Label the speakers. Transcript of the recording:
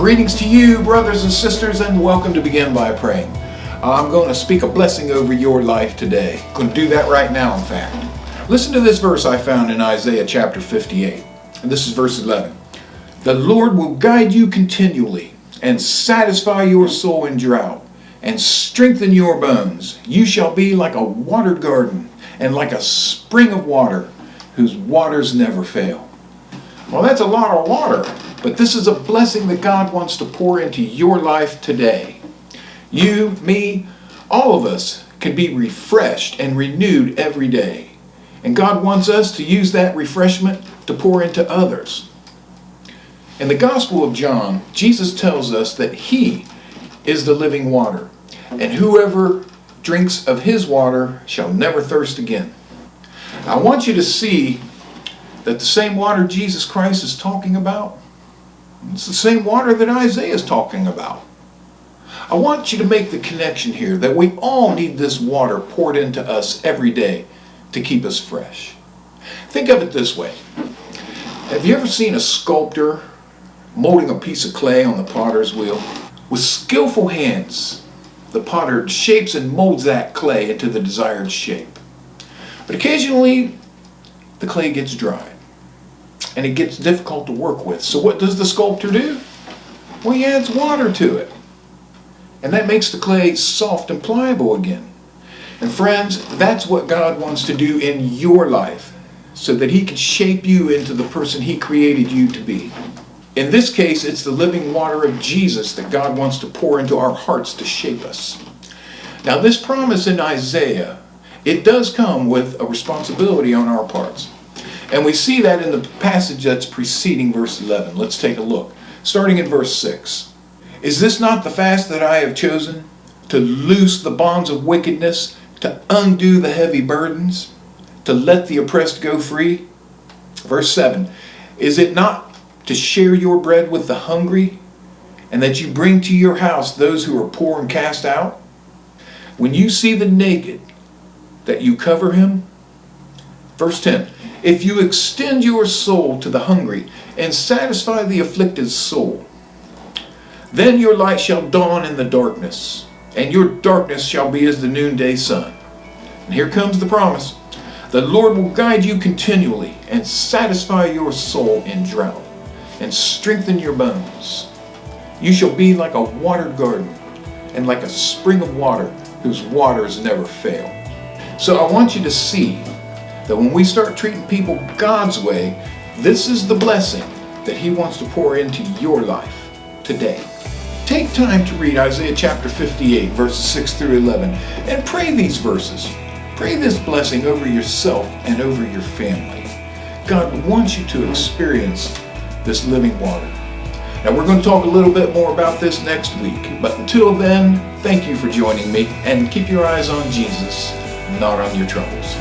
Speaker 1: Greetings to you, brothers and sisters, and welcome to Begin by Praying. I'm going to speak a blessing over your life today. I'm going to do that right now, in fact. Listen to this verse I found in Isaiah chapter 58. And this is verse 11. The Lord will guide you continually and satisfy your soul in drought and strengthen your bones. You shall be like a watered garden and like a spring of water whose waters never fail. Well, that's a lot of water, but this is a blessing that God wants to pour into your life today. You, me, all of us can be refreshed and renewed every day. And God wants us to use that refreshment to pour into others. In the Gospel of John, Jesus tells us that He is the living water, and whoever drinks of His water shall never thirst again. I want you to see that the same water Jesus Christ is talking about, it's the same water that Isaiah is talking about. I want you to make the connection here that we all need this water poured into us every day to keep us fresh. Think of it this way. Have you ever seen a sculptor molding a piece of clay on the potter's wheel? With skillful hands, the potter shapes and molds that clay into the desired shape. But occasionally, the clay gets dry and it gets difficult to work with. So what does the sculptor do? Well, he adds water to it. And that makes the clay soft and pliable again. And friends, that's what God wants to do in your life so that He can shape you into the person He created you to be. In this case, it's the living water of Jesus that God wants to pour into our hearts to shape us. Now, this promise in Isaiah, it does come with a responsibility on our parts. And we see that in the passage that's preceding verse 11. Let's take a look. Starting in verse 6. Is this not the fast that I have chosen? To loose the bonds of wickedness, to undo the heavy burdens, to let the oppressed go free? Verse 7. Is it not to share your bread with the hungry, and that you bring to your house those who are poor and cast out? When you see the naked, that you cover him? Verse 10. If you extend your soul to the hungry and satisfy the afflicted soul, then your light shall dawn in the darkness, and your darkness shall be as the noonday sun. And here comes the promise. The Lord will guide you continually and satisfy your soul in drought and strengthen your bones. You shall be like a watered garden and like a spring of water whose waters never fail. So I want you to see that when we start treating people God's way, this is the blessing that He wants to pour into your life today. Take time to read Isaiah chapter 58, verses 6 through 11, and pray these verses. Pray this blessing over yourself and over your family. God wants you to experience this living water. Now, we're going to talk a little bit more about this next week, but until then, thank you for joining me, and keep your eyes on Jesus, not on your troubles.